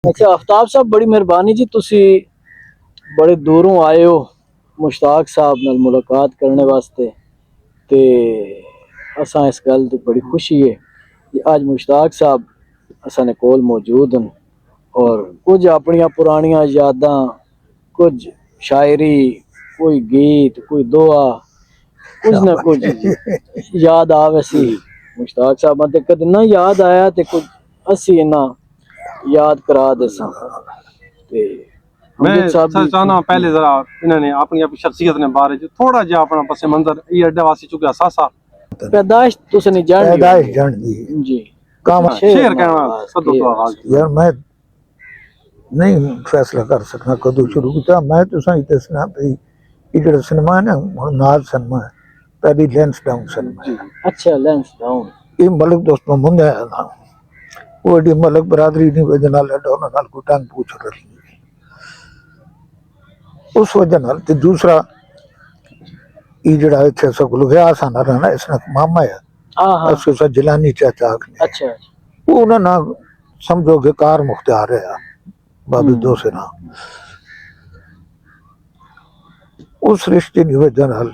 अच्छा आफ्ताब साहब बड़ी मेहरबानी जी, तुसी बड़े दूरों आए हो मुश्ताक साहब नाल मुलाकात करने वास्ते। ते असां इस गल दी बड़ी खुशी है कि आज मुश्ताक साहब असां ने कोल मौजूद हैं और कुछ अपनियां पुरानियां यादां, कुछ शायरी, कोई गीत, कोई दुआ, कुछ ना कुछ याद आवे सी मुश्ताक साहब ते कद ना याद आया ते कुछ असी ना याद करा दे सा। ते मैं चाहना पहले जरा इन्होंने अपनी अपनी शख्सियत ने बारे थोड़ा जा अपना पस मंजर ये अड्डा वासी चुका सासा पैदाइश तुसे नहीं जान पैदाइश जान दी जी काम शेर कहना सदो तो आगाज यार मैं नहीं फैसला कर सकना कदों शुरू किया। मैं तो सही दसना भाई ये जो सिनेमा है ना नाज सिनेमा है पहली लेंस डाउन सिनेमा है। अच्छा लेंस डाउन ये मलक दोस्त मुंडा है ना वो डी मलक बरादरी नहीं वजह नाल डोना नाल को टांग पूछ रही उस वजह नाल ते दूसरा ये जड़ा इथे सब लोग आसाना रहना इसने मामा है हां हां उसके साथ जिलानी चाचा ने अच्छा वो ना ना समझो के कार मुख्तार है बाबी दो से ना उस रिश्ते की वजह नाल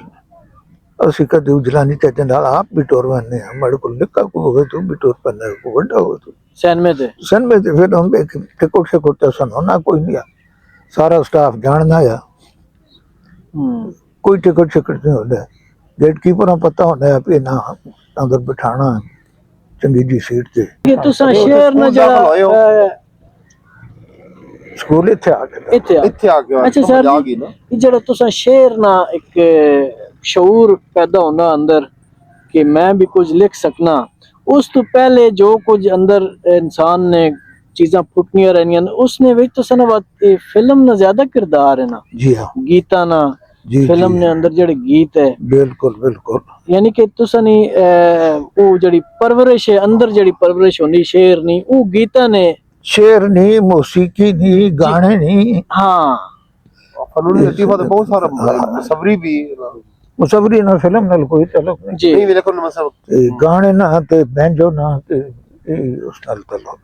असि कदे जिलानी चाचा नाल आप भी टोर वने हमारे को निका को होवे तो भी टोर पन्ने को बड़ा हो तो सन में थे फिर हम टिकट से कोटा सन ना कोई नहीं सारा स्टाफ जानना है कोई टिकट शिकट नहीं होता गेट कीपर पता होता है भी ना अंदर बिठाना चंगी जी सीट ते ये तो शेर ना जड़ा स्कूल इथे आके अच्छा सर ये जड़ा तुसा शेर ना एक शऊर पैदा होना अंदर कि मैं भी कुछ लिख सकना उस तो पहले जो कुछ अंदर इंसान ने चीज़ां फुटनियां रहनियां उसने विच तो सना फिल्म ना ज्यादा किरदार है ना जी हाँ गीता ना फिल्म ने अंदर जेड़े गीत है बिल्कुल बिल्कुल यानी कि तुसा नी वो जेड़ी परवरिश है अंदर जेड़ी परवरिश होनी शेर नी वो गीता ने शेर नहीं मौसीकी नहीं गाने नहीं हाँ फनून लतीफा तो बहुत सारा मुसवरी भी मुसवरी ना फिल्म नाल कोई ताल्लुक नहीं जी नहीं लेकिन मतलब गाने ना ते बैंजो ना ते उस नाल ताल्लुक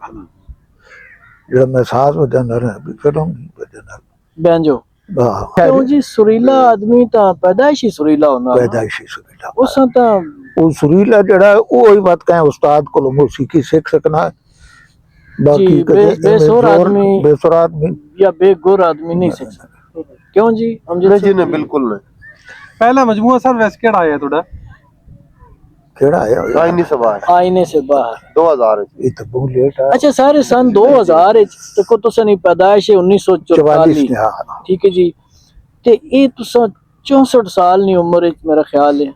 जेड़ा मैं साज बजाना रहा भी फिल्म नहीं बजाना बैंजो क्यों जी सुरीला आदमी ता पैदाइशी सुरीला होना पैदाइशी सुरीला उस ता वो सुरीला जड़ा वो ही बात कहे उस्ताद को मौसीकी सीख सकना बाकी बेसुर आदमी या बेगुर आदमी नहीं सीख सकता क्यों जी हम जी ने बिल्कुल नहीं पहला मजमूआ सर वैसे केड़ा आया थोड़ा केड़ा आया आईने से बाहर 2000 ये तो बहुत लेट है अच्छा सारे सन 2000 देखो तुसा नहीं पैदाइश है 1944 ठीक है जी ते ये तुसा 64 साल नी उम्र मेरा ख्याल है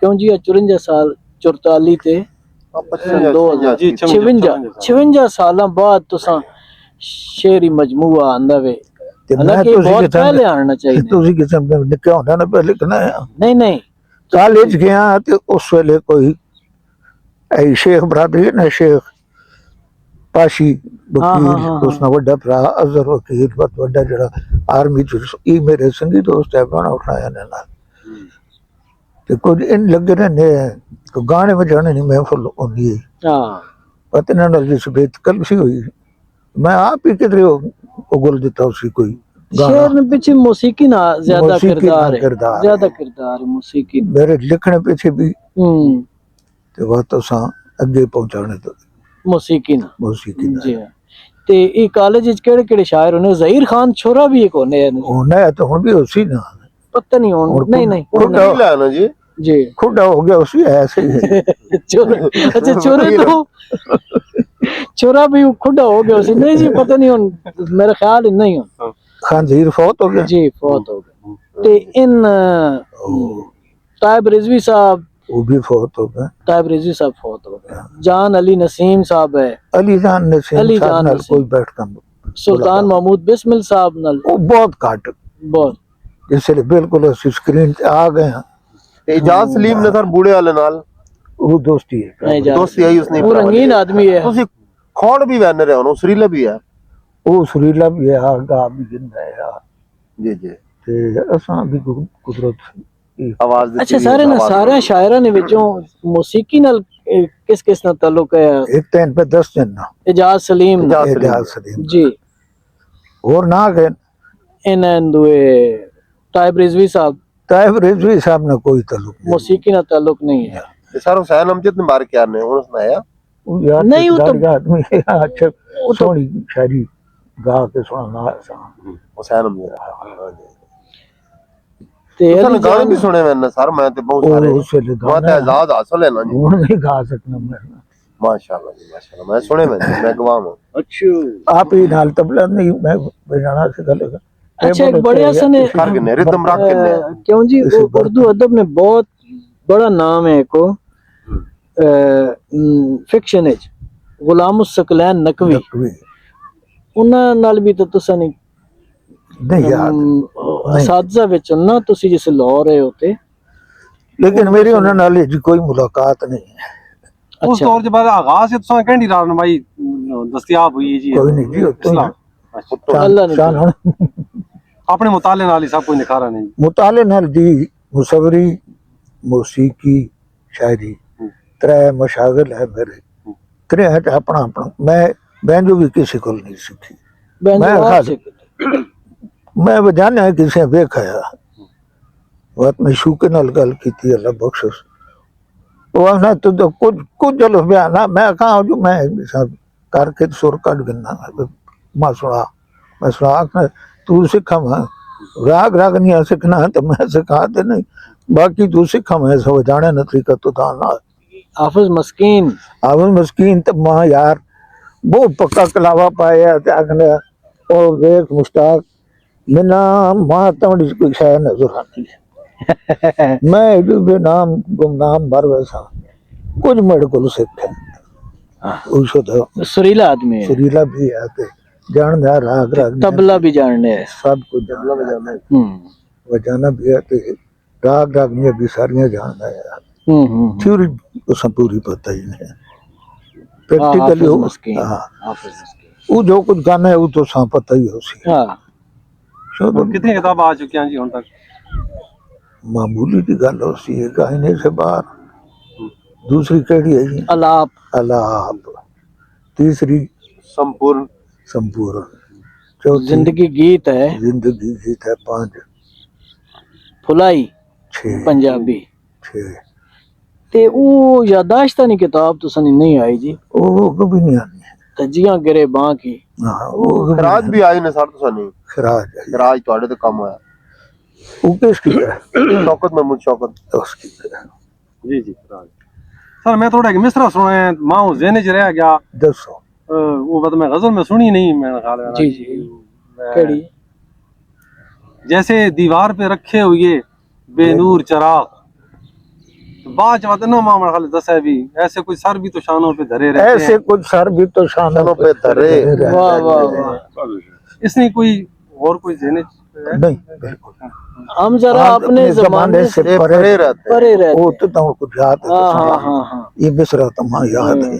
क्यों जी 54 साल 44 ते 56 साल बाद तुसा शेरी मजमूआ आंदा वे हालांकि बहुत पहले आना चाहिए तुसी किस्म दे निक्का होंदा ना पहले लिखना है नहीं कॉलेज गया ते उस वेले कोई ऐ शेख बरादरी ना शेख पाशी वकील उसना बड़ा भरा अजहर वकील बहुत बड़ा जड़ा आर्मी च ई मेरे संगी दोस्त है बना उठाया ने ना ते कुछ इन लगे रहने तो गाने बजाने नहीं महफिल होनी है हां पता ना जिस बेत कल सी हुई मैं आप ही किधर हो गोल देता उसी कोई शेर ने पीछे मौसीकी ना ज्यादा किरदार है ज्यादा किरदार है मौसीकी मेरे लिखने पीछे भी ते वो तो सा आगे पहुंचाने तो मौसीकी ना जी ते ई कॉलेज विच केड़े शायर होने ज़हीर खान छोरा भी एक होने होने तो हुन भी उसी ना पता नहीं होन नहीं खुदा ना जी खुदा हो गया उसी ऐसे अच्छा छोरे तो छोरा भी खुदा हो गया उसी नहीं जी पता नहीं हुन मेरा ख्याल नहीं हो खंजीर फौत हो गया जी फौत हो गया ते इन ताइब रिजवी साहब वो भी फौत हो गए ताइब रिजवी साहब फौत हो गए जान अली नसीम साहब है अली जान नसीम साहब नाल कोई बैठता सुल्तान महमूद बिस्मिल साहब नाल वो बहुत घट बहुत इसलिए बिल्कुल स्क्रीन पे आ गए हैं एजाज सलीम ने सर बूढ़े वाले नाल वो दोस्ती है दोस्ती आई उसने वो रंगीन आदमी है ਤੁਸੀਂ ਖੌੜ भी वैनर है ਉਹਨੂੰ ਸੁਰੀਲਾ भी है वो सुरीला भी है गा भी जिंदा है जी जी ते असा भी कुदरत आवाज अच्छा सारे ना सारे शायरा ने विचों मौसीकी नाल किस नाल ताल्लुक है एक टाइम पे 10 दिन ना एजाज सलीम एजाज सलीम जी और ना के इन दुए ताइब रिजवी साहब ताइब रिजवी साहब ने कोई ताल्लुक नहीं। मौसीकी ना ताल्लुक नहीं है। ये सारा हुसैन अमजद ने मार के आने उन्होंने सुनाया वो यार नहीं, वो तो- आदमी अच्छा तो- सोनी शायरी गा के सुनाना ऐसा। हुसैन अमजद ते तुसां अली गाने जान भी सुने मैंने सर मैं ते बहुत और सारे उससे मैं ते गाना आजाद हासिल है ना जी वो नहीं गा सकना मैं। माशाल्लाह जी माशाल्लाह मैं सुने मैं गवाह हूं आप ही नाल तबला नहीं मैं बजाना सिखा लेगा। अच्छा एक बढ़िया सा ने कर के ने रिदम रख के ने क्यों जी इसे उर्दू अदब में बहुत बड़ा नाम है को फिक्शन है गुलाम उस सकलैन नकवी ਉਹਨਾਂ ਨਾਲ ਵੀ ਤਾਂ ਤੁਸੀਂ ਨਹੀਂ नहीं याद ਅਸਾਤਜ਼ਾ ਵਿੱਚ ਨਾ ਤੁਸੀਂ ਜਿਸ ਲਾਹੌਰ ਰਹੇ ਹੋਤੇ लेकिन मेरी उन्होंने नाल जी कोई मुलाकात नहीं है। उस अच्छा। दौर के बाद आगाज से तुसा कहंडी राहनुमाई दस्तयाब हुई है जी कोई नहीं जी होते इस्लाम अल्लाह ने चान अपने मुताले नाल ही सब कुछ निखारा नहीं मुताले नाल जी मुसवरी मौसीकी शायरी त्रै मशागिल है मेरे त्रै है अपना अपना मैं जो भी किसी को नहीं सीखी मैं खास मैं बजाने किसी वेखाया बात में शूके नाल गल कीती अल्लाह बख्शिश वो ना तो कुछ कुछ जल बयान मैं कहा जो मैं सब करके सुर कट गन्ना मैं सुना आखना तू सिखा मैं राग नहीं सीखना है तो मैं सिखा दे नहीं बाकी तू सिखा मैं सब जाने न तरीका तो दाना हाफिज मस्कीन आवन मस्कीन तो मां यार वो पक्का कलावा पाया आखने और देख मुश्ताक मिना मां तमड़ी कोई शाय नजर आती है मैं जो नाम गुमनाम भर वैसा कुछ मेरे को सीखे उसको तो सुरीला आदमी है सुरीला भी है ते जान है राग तबला भी जानने है सब कुछ जानना बजाना भी है ते राग में भी सारियां जानना है थ्योरी उस पूरी पता ही नहीं प्रैक्टिकली हो हाफिज मस्कीन वो जो कुछ गाना है वो तो सा पता ही हो सी हाँ कितनी किताब आ चुकी हैं जी हुन तक मामूली की गल हो सी है कहने से बाहर दूसरी केड़ी है जी अलाप अलाप तीसरी संपूर्ण संपूर्ण चौथी जिंदगी गीत है जिंदगी गीत है 5 फुलाई 6 पंजाबी 6 ते ਉਹ ਯਾਦਾਸ਼ਤਾਂ ਦੀ ਕਿਤਾਬ ਤੁਸੀਂ ਨਹੀਂ ਆਈ ਜੀ वो कभी नहीं आनी है ਤਜੀਆਂ ਗਰੇ ਬਾਹ ਕੀ हाँ वो खराज भी आए ने सर तुसां नहीं खराज है खराज ਤੁਹਾਡੇ ਤੇ ਕੰਮ ਹੋਇਆ वो किसकी है शौकत महमूद शौकत उसकी है जी जी सर मैं थोड़ा एक मिसरा सुना है मां ज़हन च रह गया दसो वो बात मैं गजल में सुनी नहीं मैंने ख्याल है जी जी केड़ी जैसे दीवार पे रखे हुए बेनूर चराग तो बाद बात ना मां ख्याल दस है भी ऐसे कुछ सर भी तो शानों पे धरे रहते ऐसे कुछ सर भी तो शानों पे धरे वाह वाह वाह हैं इसने कोई और कोई ज़हन नहीं बिल्कुल हम जरा अपने जमाने से परे रहते परे रहते वो तो तुम कुछ याद है हाँ हाँ हाँ ये मिसरा तुम्हारा याद है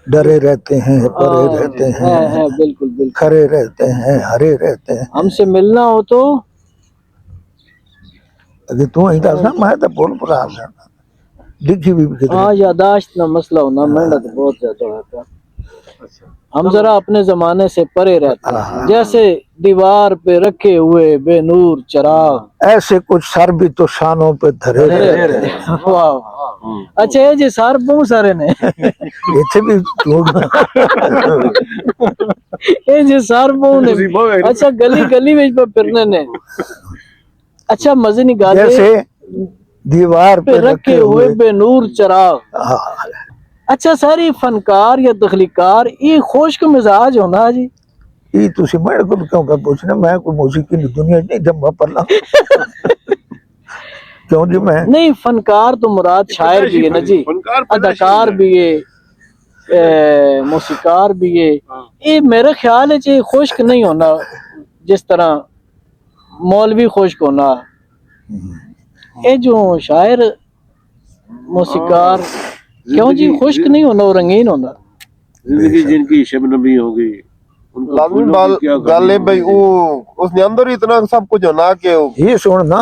डरे रहते हैं परे रहते हैं है बिल्कुल बिल्कुल खरे रहते हैं हरे रहते हैं हमसे मिलना हो तो अगर तू ही दस ना मैं तो बोल पड़ा लिखी भी कितनी हाँ यादाश्त ना मसला होना मेहनत बहुत ज्यादा होता है हम जरा अपने जमाने से परे रहते हैं जैसे दीवार पे रखे हुए बेनूर चराग ऐसे कुछ सर भी तो शानों पे धरे रहते हैं वाह अच्छा ये जी सर बहुत सारे ने इथे भी तू ये जी सर बहुत ने अच्छा गली गली में पे फिरने ने अच्छा मजे नहीं गाते जैसे दीवार पे रखे हुए बेनूर चराग हाँ अच्छा सारी फनकार या तख्लीकार ये खुश्क मिजाज होना जी ये तुसी मेरे को क्यों का पूछना मैं कोई मौसीकी की दुनिया नहीं जम्मा पड़ना क्यों जी मैं नहीं फनकार तो मुराद शायर भी है ना जी अदाकार भी है मौसीकार भी है ये मेरा ख्याल है जी खुश्क नहीं होना जिस तरह मौलवी खुश्क होना ये जो शायर मौसीकार क्यों जी खुश्क नहीं होना और रंगीन होना जिंदगी जिनकी शबनमी हो गई लाजमी बाल गल है भाई वो उसने अंदर ही इतना सब कुछ होना कि ये सुनना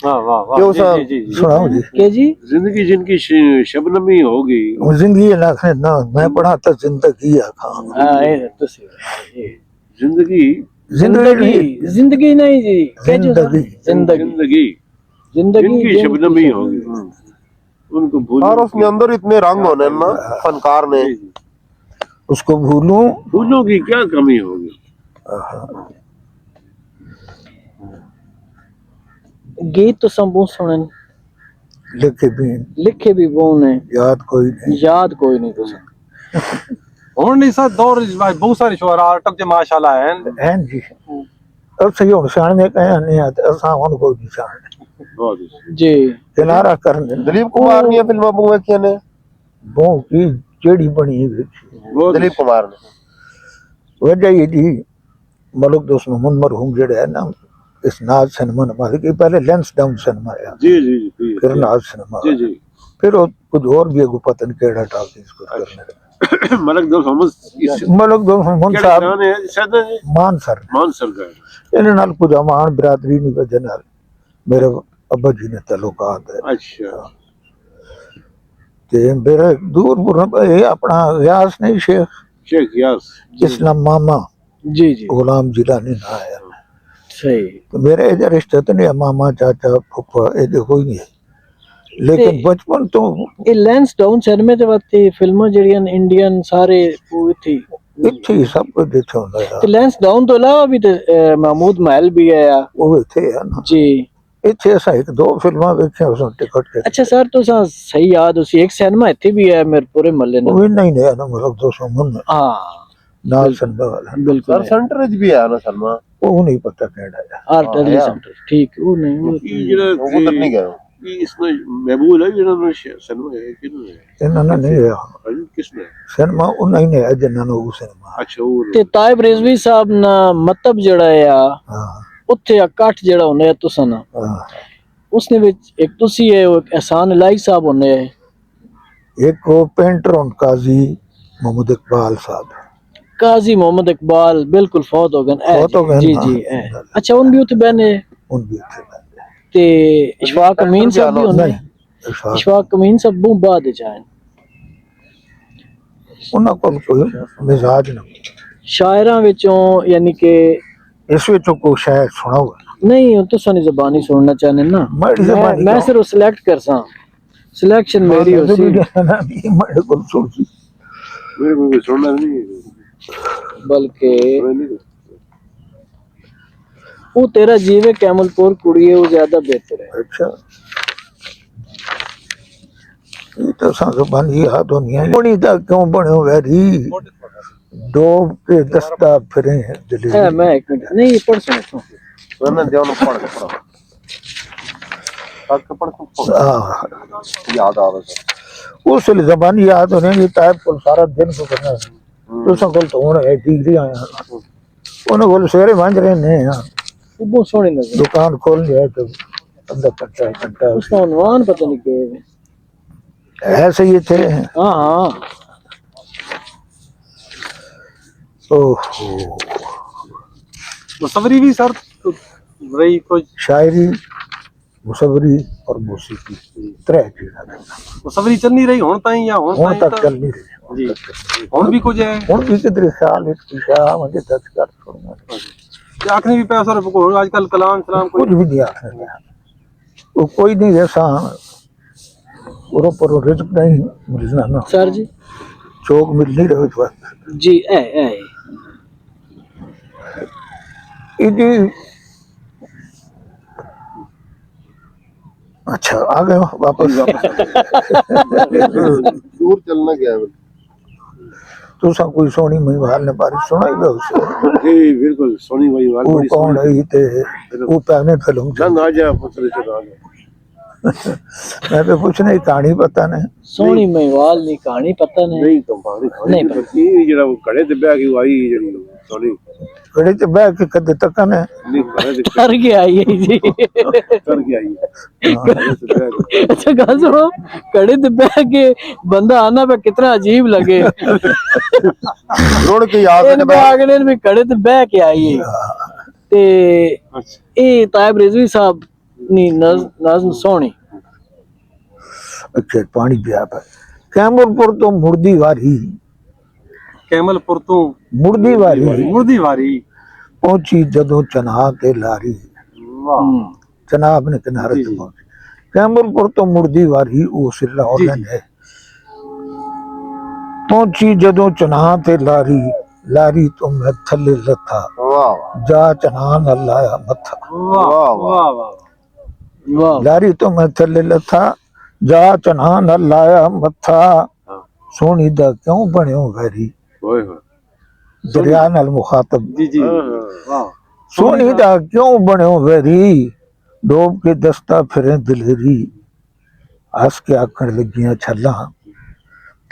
वाह वाह वाह क्यों जी साहब? जी जी जी सुनाओ जी। के जी जिंदगी जिनकी शबनमी होगी। वो जिंदगी ना ना मैं पढ़ा था जिंदगी है खां हाँ ये तुसी ये जिंदगी जिंदगी जिंदगी नहीं जी के जो जिंदगी। जिंदगी जिंदगी जिंदगी जिनकी शबनमी होगी उनको और भूलो। उसके अंदर इतने रंग होने ना फनकार ने। जी, जी। उसको भूलूं फूलों की क्या कमी होगी। गीत तो संबू सुनन लिखे भी लिखे भी वो ने याद कोई नहीं याद कोई नहीं तुसा ਹੁਣ ਨਹੀਂ ਸਰ ਦੌਰ ਬਹੁਤ ਸਾਰੇ ਸ਼ੁਰਾ ਅਟਕ ਜੇ ਮਾਸ਼ਾਅੱਲਾ ਹੈ है जी अब सही हो सियाने कहे नहीं आते असा हुन कोई नहीं सियाने बहुत अच्छी। जी किनारा करने दिलीप कुमार ਦੀਆਂ ਫਿਲਮਾਂ ਬਹੁਤ ਵੇਖੀਆਂ ਨੇ। वो की जेड़ी बनी है बहुत दिलीप कुमार ने वजह ये जी मलक दोस्त मोहम्मद मरहूम जेड़े है ना इस नाज सिनेमा ने की पहले लेंस डाउन सिनेमा आया जी जी जी फिर नाज सिनेमा जी जी फिर वो कुछ और भी है पता नहीं केड़ा टॉकीज कुछ करने लगे। मलक दोस्त मोहम्मद मलक दोस्त मोहम्मद ਕਿਹੜੇ साहब ਗਾਣੇ ਹੈ ਸਦਾ ਜੀ मान सर ਮਾਨਸਰ ਦਾ इन्हें नाल कुछ अमान बिरादरी नहीं वजह नाल मेरे अब्बा जी ने ताल्लुकात है अच्छा ते मेरे दूर ये अपना रियाज नहीं शेख शेख यास इस्लाम मामा जी जी गुलाम जिलानी ना आया सही तो मेरे ये रिश्ते तो नहीं है मामा चाचा फुफा ये कोई नहीं है लेकिन बचपन तो ਇਹ ਲੈਂਸ ਡਾਊਨ ਸਿਨੇਮੇ ਦੇ ਵਕਤ ਇਹ ਫਿਲਮਾਂ ਜਿਹੜੀਆਂ ਇੰਡੀਅਨ ਸਾਰੇ ਉਹ ਇੱਥੇ इत्थे ही सब कुछ देखे होंगे ਤੇ यार ਲੈਂਸ ਡਾਊਨ ਤੋਂ ਇਲਾਵਾ ਵੀ ਤੇ महमूद महल भी है आ वो इत्थे है ना जी इत्थे ऐसा एक दो फिल्मां वेखियां उसने टिकट के अच्छा सर तुसा सही याद उसी एक सिनेमा ਇੱਥੇ भी है मेरे पूरे महल्ले वो में भी नहीं है ना मतलब 200 मन हाँ नाल संभव वाला बिल्कुल सर सेंटर च भी है ना सलमा। वो नहीं पता केड़ा है आर्ट हाँ, सेंटर ठीक वो नहीं वो ये जरा वो उधर नहीं गए। ये इसमें महबूब है जिन्होंने सिनेमा है किन्होंने इन्होंने नहीं है अजी किसने सिनेमा उन्हें नहीं है जिन्होंने वो सिनेमा अच्छा वो ਤੇ ਤਾਇਬ ਰਿਜ਼ਵੀ ਸਾਹਿਬ ਨਾ ਮਤਲਬ ਜਿਹੜਾ ਆ हाँ ਉੱਥੇ ਆ ਕੱਠ ਜਿਹੜਾ ਹੁੰਦਾ ਤੁਸਾਂ ਨਾ हाँ ਉਸਨੇ ਵਿੱਚ ਇੱਕ ਤੁਸੀਂ ਹੈ ਉਹ ਅਹਿਸਾਨ ਇਲਾही ਸਾਹਿਬ ਹੁੰਦੇ ਹੈ एक वो पेंटर और काजी मोहम्मद इकबाल साहब काजी मोहम्मद इकबाल बिल्कुल फौत हो गए फौत हो गए जी ना। जी अच्छा उन भी उत्थे बहने उन भी थे ते इशफाक अमीन साहब भी होंगे नहीं इशफाक इशफाक अमीन साहब बहुत बाद जाए उन्होंने को कोई मिजाज ना शायरां विचों यानी कि इस विचों को शायद सुना हुआ नहीं तो सनी जबानी सुनना चाहने ना मेरी ज़बानी मैं क्यों? सिर्फ सिलेक्ट कर सा सिलेक्शन मेरी हो सी मेरे को सुन मेरे को सुनना नहीं है बल्कि सुनना नहीं। वो तेरा जीवे कैमलपुर कुड़ी है वो ज्यादा बेहतर है अच्छा ये तो ज़बानी याद होनी है बड़ी दा क्यों बने वैरी दो के दस्ता फिरे दिल्ली है मैं एक मिनट नहीं ये पढ़ सुनो सुनने दे उन्हें पढ़ के पढ़ो। पढ़ के पढ़ो। याद आ रहा है। उस ज़बानी याद होने की टाइप को सारा दिन को करना है तो कोल तो होना है डिग्री आया उन्हें कोल सवेरे बंद रहे ने वो बहुत सोहनी नजर दुकान खोल लिया तो अंदर कट्टा उसका उन्वान पता नहीं क्या है ऐसे ही थे हाँ हाँ ओहो मुसवरी भी सर रही कुछ शायरी मुसवरी और मौसीकी त्रै चीज़ां मुसवरी चल नहीं रही हुन ताई या हुन हुण तक ताई चल नहीं रही जी हुन भी कुछ है हुण भी किधर ख्याल एक शाह मुझे दस कर छोड़ना ते आखने भी पैसा को आजकल कलाम सलाम कुछ कोई भी नहीं आखने वो कोई नहीं ऐसा पूरा पूरा रिज्क नहीं मिलना ना सर जी चौक मिल नहीं रहे इस वक्त जी है जी अच्छा आ गए हो वापस दूर चलना क्या है। तो सब कोई सोनी महिवाल ने बारिश सुनाई गई उससे जी बिल्कुल सोनी भाई वाल वो बड़ी कौन है ते वो पहले फिल्म चंद आ जा पुत्र से आ जा मैं तो कुछ नहीं कहानी पता नहीं सोहनी महिवाल नी कहानी पता नहीं नहीं कंपानी नहीं नहीं पता जेड़ा वो घड़े ते बैग आई जेड़ी सोनी बड़े च बह के कदे तक ने नहीं घड़े ते कर गया ये जी कर गया ये अच्छा गल सुनो कड़े ते बह के बंदा आना पे कितना अजीब लगे रुड़ के याद इन आगने भी कड़े ते बह के आई है ते अच्छा ए तायब रिजवी साहब नहीं नज्म सोहनी। अच्छा पानी पिया पर कैमलपुर तो मुर्दी वारी कैमलपुर तो मुर्दी वारी मुर्दी वारी पहुंची जदों चनाब ते लारी वाह चनाब ने किनारे जी, ते जी। पहुंची कैमलपुर तो मुर्दी वारी उस लाहौर जी, है पहुंची जदों चनाब ते लारी लारी तो मैं थले लथा वाह जा चना न लाया मथा वाह वाह, वाह वाह वाह लारी तो मैं थले लथा जा चना न लाया मथा सोनी दा क्यों बनियो वैरी ओए होए दरिया नाल मुखातब जी जी वाह सोनी दा क्यों बनियो वैरी डोब के दस्ता फिरे दिलेरी हस के आखण लगियां छला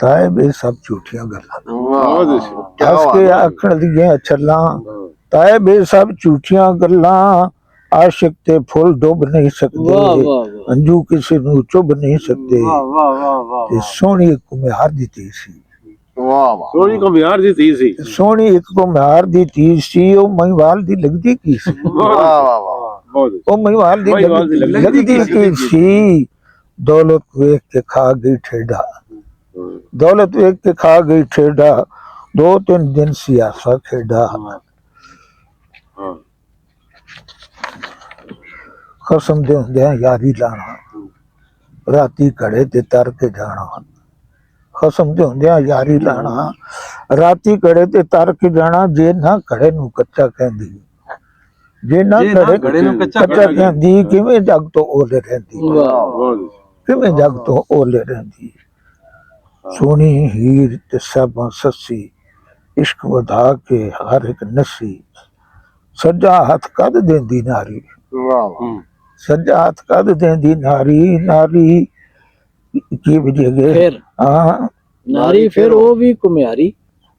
ताए बे सब झूठियां गल्लां बहुत अच्छे क्या हस के बात है। आखण लगियां छला ताए बे सब झूठियां गल्लां आशिक ते फुल डुब नहीं सकते वाह वाह वाह अंजू किसी ਨੂੰ ਚੁੱਭ नहीं सकते वाह वाह वाह वाह ਤੇ ਸੋਹਣੀ ਇੱਕ ਕੁਮਿਹਾਰ ਦੀ ਧੀ ਸੀ वाह वाह सोनी को बिहार दी थी सी ਸੋਹਣੀ ਇੱਕ ਕੁਮਿਹਾਰ ਦੀ ਧੀ ਸੀ ਉਹ ਮਹੀਵਾਲ ਦੀ ਲੱਗਦੀ ਕੀ ਸੀ वाह वाह वाह बहुत अच्छे ਉਹ ਮਹੀਵਾਲ ਦੀ ਮਹੀਵਾਲ ਦੀ ਲੱਗਦੀ ਕੀ ਸੀ ਦੌਲਤ ਵੇਖ ਕੇ ਖਾ ਗਈ ਠੇਡਾ ਦੌਲਤ ਵੇਖ ਕੇ ਖਾ ਗਈ ਠੇਡਾ 2-3 ਦਿਨ ਸਿਆਸਾ ਖੇਡਾ हाँ ਖਸਮ ਦੇ ਹੁੰਦਿਆਂ ਯਾਰੀ ਲਾਣਾ ਰਾਤੀ ਘੜੇ ਤੇ ਤਰ ਕੇ ਜਾਣਾ ਖਸਮ ਦੇ ਹੁੰਦਿਆਂ ਯਾਰੀ ਲਾਣਾ ਰਾਤੀ ਘੜੇ ਤੇ ਤਰ ਕੇ ਜਾਣਾ ਜੇ ਨਾ ਘੜੇ ਨੂੰ ਕੱਚਾ ਕਹਿੰਦੀ ਜੇ ਨਾ ਜੇ ਨਾ ਘੜੇ ਘੜੇ ਨੂੰ ਕੱਚਾ ਕਹਿੰਦੀ ਕਿਵੇਂ ਜਗ ਤੋਂ ਓਲੇ ਰਹਿੰਦੀ वाह बहुत अच्छे ਕਿਵੇਂ ਜਗ ਤੋਂ ਓਲੇ ਰਹਿੰਦੀ ਸੋਹਣੀ ਹੀਰ ਤੇ ਸਾਬਾਂ ਸੱਸੀ ਇਸ਼ਕ ਵਧਾ ਕੇ ਹਰ ਇੱਕ ਨਸੀ ਸੱਜਾ ਹੱਥ ਕੱਢ ਦਿੰਦੀ ਨਾਰੀ वाह वाह ਸੱਜਾ ਹੱਥ ਕੱਢ ਦਿੰਦੀ ਨਾਰੀ ਨਾਰੀ ਕੀ ਵਜੇਗੇ फिर ਹਾਂ नारी फिर वो भी कुम्हारी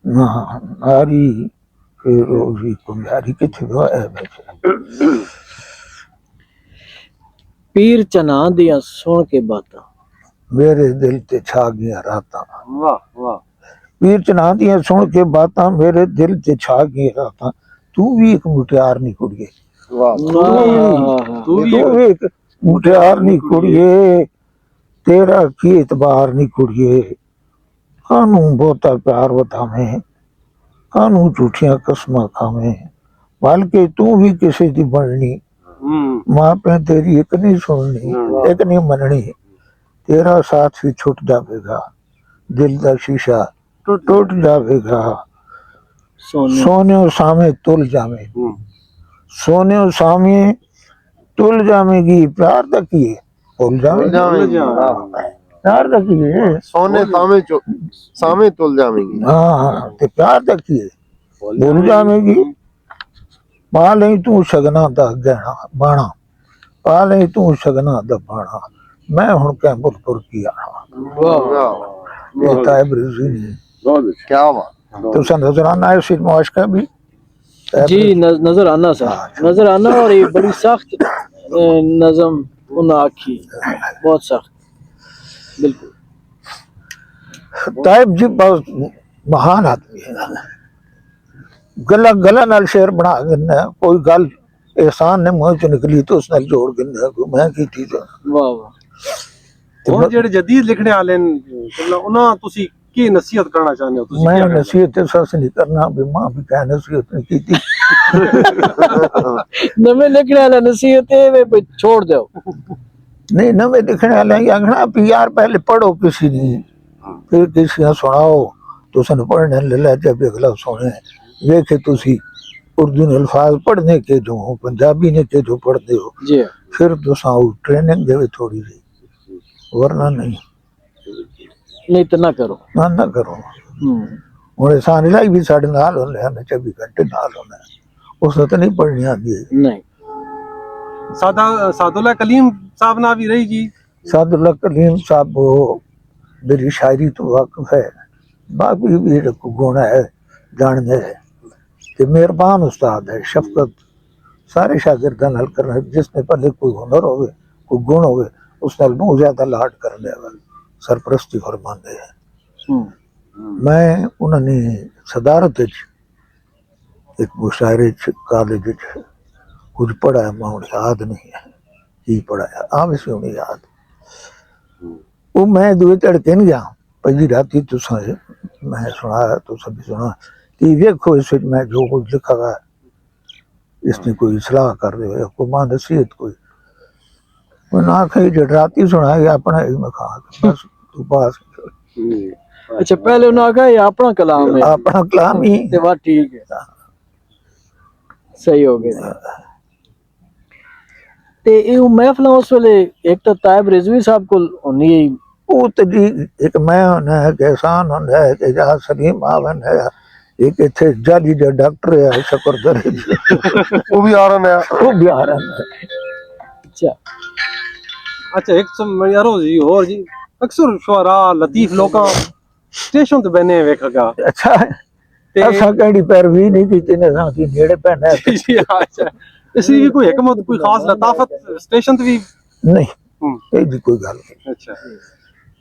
ਨਾ ਨਾਰੀ ਫਿਰ ਉਹ ਵੀ ਕੁਮਿਆਰੀ ਕਿੱਥੇ ਹੋਇਆ ਬੈਠਾ पीर चना दिया सुन के बातां ਮੇਰੇ ਦਿਲ ਤੇ ਛਾ ਗਈਆਂ ਰਾਤਾਂ वाह वाह ਪੀਰ ਚਨਾ ਦੀਆਂ ਸੁਣ ਕੇ ਬਾਤਾਂ ਮੇਰੇ ਦਿਲ ਤੇ ਛਾ ਗਈਆਂ ਰਾਤਾਂ ਤੂੰ ਵੀ ਇੱਕ ਮੁਟਿਆਰ ਨਹੀਂ ਕੁੜੀਏ वाह तू ਤੂੰ भी ਵੀ ਇੱਕ ਮੁਟਿਆਰ ਨਹੀਂ ਕੁੜੀਏ ਤੇਰਾ ਕੀ ਇਤਬਾਰ ਨਹੀਂ ਕੁੜੀਏ ਕਾਨੂੰ ਬਹੁਤਾ ਪਿਆਰ ਵਤਾਵੇਂ ਕਾਨੂੰ ਝੂਠੀਆਂ ਕਸਮਾਂ ਖਾਵੇਂ ਬਲਕਿ ਤੂੰ ਵੀ ਕਿਸੇ ਦੀ ਬਣਨੀ ਮਾਂ ਪੈ ਤੇਰੀ ਇੱਕ ਨਹੀਂ ਸੁਣਨੀ ਇੱਕ ਨਹੀਂ ਮੰਨਣੀ ਤੇਰਾ ਸਾਥ ਵੀ ਛੁੱਟ ਜਾਵੇਗਾ ਦਿਲ ਦਾ ਸ਼ੀਸ਼ਾ ਟੁੱਟ ਜਾਵੇਗਾ सोने ਸੋਨਿਓ ਸਾਵੇਂ ਤੁਲ ਜਾਵੇਂ ਸੋਨਿਓ ਸਾਵੇਂ ਤੁਲ ਜਾਵੇਗੀ ਪਿਆਰ ਦਾ ਕੀ ਹੈ ਭੁੱਲ ਜਾਵੇਗੀ ਪਿਆਰ ਦਾ ਕੀ ਹੈ सोने सामे तुल जाएंगी ਹਾਂ ਤੇ ਪਿਆਰ ਦਾ ਕੀ ਹੈ ਭੁੱਲ ਜਾਵੇਗੀ ਪਾ ਲਈ ਤੂੰ ਸ਼ਗਨਾਂ ਦਾ ਗਹਿਣਾ ਬਾਣਾ ਪਾ ਲਈ ਤੂੰ ਸ਼ਗਨਾਂ ਦਾ ਬਾਣਾ ਮੈਂ ਹੁਣ ਕੈਂਪੁਰ ਕੀ ਆਣਾ वाह ਇਹ ਤਾਇਬ ਰਜ਼ੀ ਨਹੀਂ बहुत अच्छे क्या बात तुसा नजर आना है फिल्म आशिका भी जी नजर आना सा नजर आना और ये बड़ी सख्त नज़म उन्हें आखी बहुत सख्त बिल्कुल ताइब जी बहुत महान आदमी है गला गला नाल शेर बना देना कोई गल एहसान ने मुंह चो निकली तो उस नाल जोड़ देना मैं की थी वाह वाह ਹੁਣ ਜਿਹੜੇ ਜਦੀਦ ਲਿਖਣੇ ਵਾਲੇ ਨੇ ਉਹਨਾਂ ਤੁਸੀਂ ਕੀ ਨਸੀਹਤ ਕਰਨਾ ਚਾਹੁੰਦੇ ਹੋ ਤੁਸੀਂ मैं ਕੀ ਆਖਣਾ? नसीहत सस नहीं करना भी मां भी कह नसीहत नहीं की थी नवे लिखने वाला नसीहत है वे पे छोड़ दो नहीं नवे लिखने वाले ही आखना भी यार पहले पढ़ो किसी ने फिर किसी ने सुनाओ तुसन पढ़ने ले जब अगला सुने देखे तुसी उर्दू ने अल्फाज पढ़ने के जो हो पंजाबी ने के जो पढ़ते हो जी फिर तुसा ट्रेनिंग देवे थोड़ी सी वरना नहीं नहीं तो ना करो ना करो ਹੁਣ ਸਾਨ ਇਲਾਈ ਵੀ ਸਾਡੇ ਨਾਲ ਹੁੰਦੇ ਹਨ 24 ਘੰਟੇ ਨਾਲ ਹੁੰਦੇ ਉਸ ਤੋਂ ਨਹੀਂ ਪੜਨੀ ਆਉਂਦੀ नहीं ਸਾਦੁल्ला ਕਲੀਮ ਸਾਹਿਬ ਨਾਲ ਵੀ ਰਹੀ ਜੀ ਸਾਦੁल्ला ਕਲੀਮ ਸਾਹਿਬ ਉਹ ਮੇਰੀ ਸ਼ਾਇਰੀ ਤੋਂ ਵਾਕਿਫ ਹੈ ਬਾਕੀ ਵੀ ਜਿਹੜਾ ਗੁਣ ਹੈ ਜਾਣਦੇ ਹੈ ਤੇ ਮਿਹਰਬਾਨ ਉਸਤਾਦ ਹੈ ਸ਼ਫਕਤ ਸਾਰੇ ਸ਼ਾਗਿਰਦਾਂ ਨਾਲ ਕਰਨਾ ਜਿਸਨੇ ਪਹਿਲੇ ਕੋਈ ਹੁਨਰ ਹੋਵੇ ਕੋਈ ਗੁਣ ਹੋਵੇ ਉਸ ਨਾਲ ਬਹੁਤ ਜ਼ਿਆਦਾ ਲਾਡ ਕਰਨੇ ਵਾਲਾ ਸਰਪ੍ਰਸਤੀ ਫਰਮਾਉਂਦੇ ਹੈ मैं उन्होंने सदारत एक मुशायरे कालेज कुछ पढ़ा मैं याद नहीं है ਕੀ ਪੜਾਇਆ ਆ ਵੀ ਸੁਣੀ ਯਾਦ ਉਹ ਮੈਂ ਦੂਏ ਝੜਕੇ ਨਹੀਂ ਗਿਆ ਪਹਿਲੀ ਰਾਤੀ ਤੁਸਾਂ मैं सुना तो सभी सुना कि देखो इस में जो कुछ लिखा हुआ है इसने कोई सलाह कर रहे हो कोई मां नसीहत कोई वो ना कहीं जो राती सुना ये अपना ही मखा बस तू पास अच्छा पहले उन्होंने कहा ये अपना कलाम है अपना कलाम ही ते बात ठीक है सही हो गया ते ये महफिल उस वेले एक तो तायब रिजवी साहब को होनी वो तो जी एक मैं होना है कि एहसान होना है कि जहाँ सलीम आवन है एक इतने जाली जो डॉक्टर है शकरदर वो भी आ रहा है वो भी आ रहा है अच्छा अच्छा एक सब यारो जी और जी अक्सर शुरा लतीफ लोग स्टेशन ते बने वेखगा अच्छा ते ऐसा कहीं पैरवी नहीं की तेने साथी नेड़े पहना है जी अच्छा इसी की कोई हिकमत कोई खास लताफत स्टेशन ते भी नहीं ये भी कोई गल नहीं अच्छा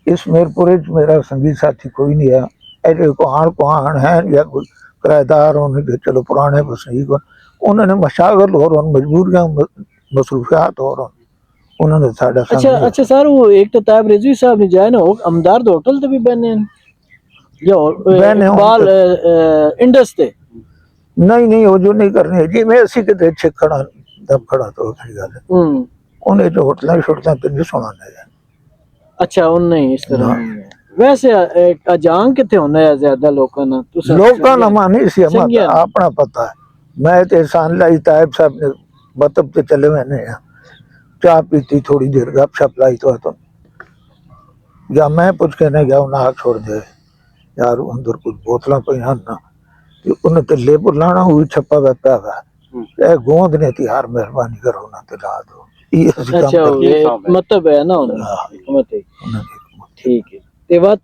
इस मेरपुरे च मेरा संगीत साथी कोई नहीं है ऐसे कुहान है या कोई किराएदार होने के चलो पुराने बसनीक उन्होंने मशागल और मजबूरियां मसरूफियात और उन्होंने साडा अच्छा अच्छा सर वो एक तो तायब रिजवी साहब ने जाए ना अमदार होटल ते भी बने हैं या बने इकबाल इंडस ते नहीं नहीं वो जो नहीं करने जी मैं इसी के अच्छे खड़ा दब खड़ा तो खड़ी गल उन्हें जो होटल छोड़ता तो नहीं सुनाने है अच्छा उन नहीं इस तरह नहीं है वैसे अजान कितने होने है ज्यादा लोगों ना लोगों ना मानी सी संज्ञान। अपना पता है मैं तो एहसान लाई तायब साहब ने बतब ते चले मैंने चाह पीती थोड़ी देर गपशप लाई तो या मैं पूछ के नहीं गया उन्हें हाथ छोड़ दे यार अंदर कुछ बोतल पे ना उन्हें तो लेबुल लाना हुई छप्पा बैठा हुआ गोंद ने थी यार मेहरबानी करो ना तो ला दो अच्छा ये मतलब है ना हिकमत है ठीक है ते बात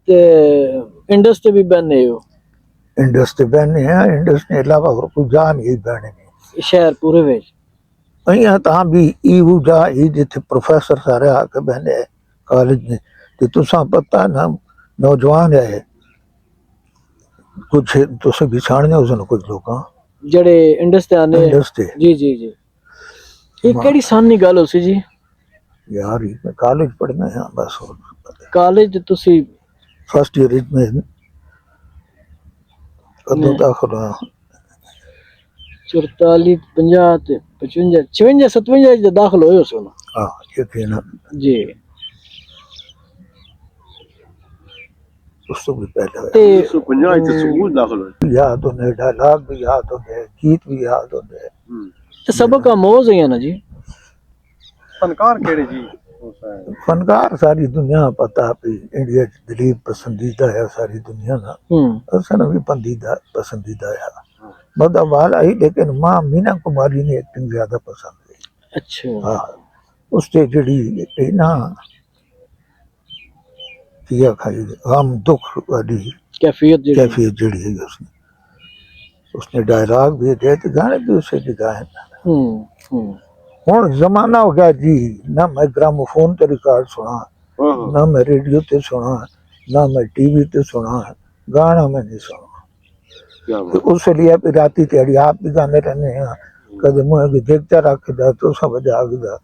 इंडस ते भी बने हो इंडस ते बहने हैं इंडस ने अलावा और कोई जा नहीं बहने नहीं शहर पूरे ਵਿੱਚ अहियां तां भी ईहू जा ई जिथे प्रोफेसर सारे आके बहने कॉलेज ने ते तुसां पता ना नौजवान है कुछ तुसे बिछाणने उसने कुछ लोग ਜਿਹੜੇ ਇੰਡਸ ਤੇ ਆਨੇ इंडस ते जी जी जी ਇਹ ਕਿਹੜੀ ਸਾਨੀ ਗੱਲ ਹੋ ਸੀ ਜੀ यार मैं कॉलेज पढ़ना है बस ਕਾਲਜ ਤੁਸੀਂ फर्स्ट ईयर में कदों दाखिल 44 50 ਤੇ 55 56 57 ਚ ਦਾਖਲ ਹੋਏ ਹੋ ਸੋ हाँ यकीन जी उस तो भी पहले ਤੇ 1950 ਚ ਸਕੂਲ ਦਾਖਲ ਹੋਏ याद होने डायलॉग भी याद होने गीत भी याद होने ਤੇ ਸਬਕ ਆਮੋਜ਼ ਹੈ ਨਾ ਜੀ फनकार केड़े जी फनकार सारी दुनिया पता भी इंडिया च दिलीप पसंदीदा है सारी दुनिया ना असन भी पसंदीदा है मदा वाल आई लेकिन मां मीना कुमारी ने एक्टिंग ज्यादा पसंद है अच्छा हाँ उससे जड़ी ना किया खाई हम दुख वाली कैफियत जी कैफियत जड़ी है उसने डायलॉग भी दे तो गाने भी उसे दिखाए हुण जमाना हो गया जी ना मैं ग्रामोफोन ते रिकॉर्ड सुना ना मैं रेडियो ते सुना ना मैं टीवी ते सुना गाना मैं नहीं सुना तो उस लिए भी राती तेड़ी आप भी गाने रहने हैं कदे मुझे की देखता रख दा तो समझ आ गया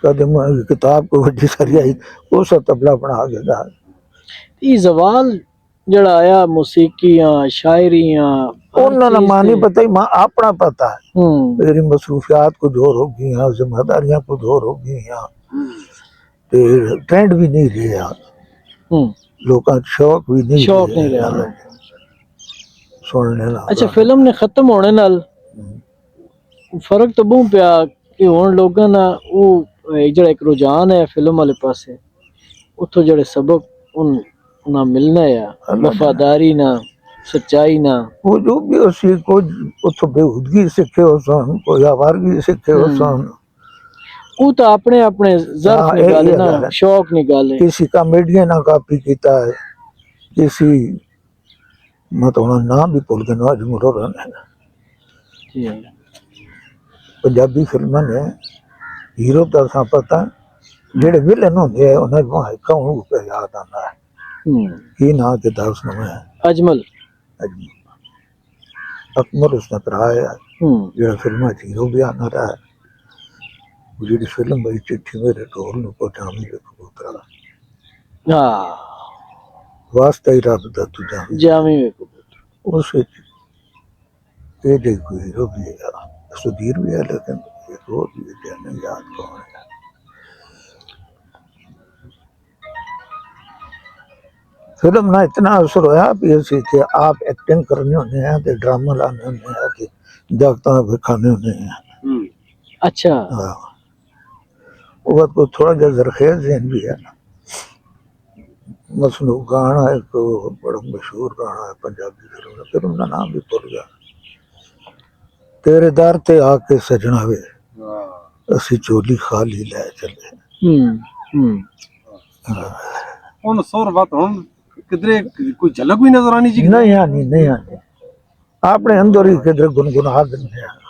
कदे मुझे किताब को वड्डी सारी आई उस तबला बना गया ये जवाल जड़ा आया मौसीकियां शायरियां उन्होंने मानी पता ही मां अपना पता है मेरी मसरूफियात कुछ और हो गई हैं जिम्मेदारियां कुछ और हो गई हैं ट्रेंड भी नहीं रहा लोगों का शौक भी नहीं रहा सुनने ना अच्छा फिल्म ने खत्म होने नाल फर्क तो बहुत पिया कि हुण लोगों ना वो जड़ा एक रुझान है फिल्म वाले पासे उतो जड़े सबक उन्हें मिलना है वफादारी ना सच्चाई ना वो जो भी उसी कुछ उतो बेहूदगी सीखे हो सन कोई आवारगी सीखे हो सन वो तो अपने अपने ज़र्फ निकाले ना शौक निकाले किसी का मीडिया ना कॉपी किया है किसी मतलब नाम भी भूल गए आज मुरो रहने पंजाबी फिल्म ने हीरो तो असा पता जेड़े विलन होंगे उन्हें वहां कहूं पे याद आना है की ना के दास नाम है अजमल अकमल उसने कराया जेड़ा फिल्म हीरो भी आना रहा ਜਿਹੜੀ ਫਿਲਮ ਬਈ ਚਿੱਠੀ ਮੇਰੇ ਢੋਲ ਨੂੰ ਪਹੁੰਚਾਉਣੀ ਵੇ ਕਬੂਤਰਾ ਹਾਂ ਵਾਸਤਾ ਹੀ ਰੱਬ ਦਾ ਤੂੰ ਜਾਣ ਜਾਵੀਂ ਵੇ ਕਬੂਤਰ ਉਸ ਵਿੱਚ ਇਹ ਜੇ ਕੋਈ ਹੀਰੋ ਵੀ ਹੈ ਸੁਧੀਰ ਵੀ ਹੈ ਲੇਕਿਨ ਇੱਕ ਹੋਰ ਵੀ ਹੈ ਜਿਹਨੇ ਯਾਦ ਕੌਣ ਹੈ फिल्म ना इतना असर होया भी असी कि आप एक्टिंग करने होने हैं ते ड्रामा लाने होने हैं ते जगतां दे खाने होने हैं अच्छा हाँ वो बात को थोड़ा जिहा ज़रखेज़ ज़हन भी है ना मसनू गाना एक बड़ा मशहूर गाना है पंजाबी फिल्म का नाम भी भुल गया तेरे दर ते आके सजना वे असी चोली खाली लै चले ਹੁਣ ਸੁਰ ਬਾਤ ਹੁਣ किधरे कोई झलक भी नजर आनी चाहिए नहीं आनी नहीं आनी अपने अंदर ही किधर गुनगुना देने हैं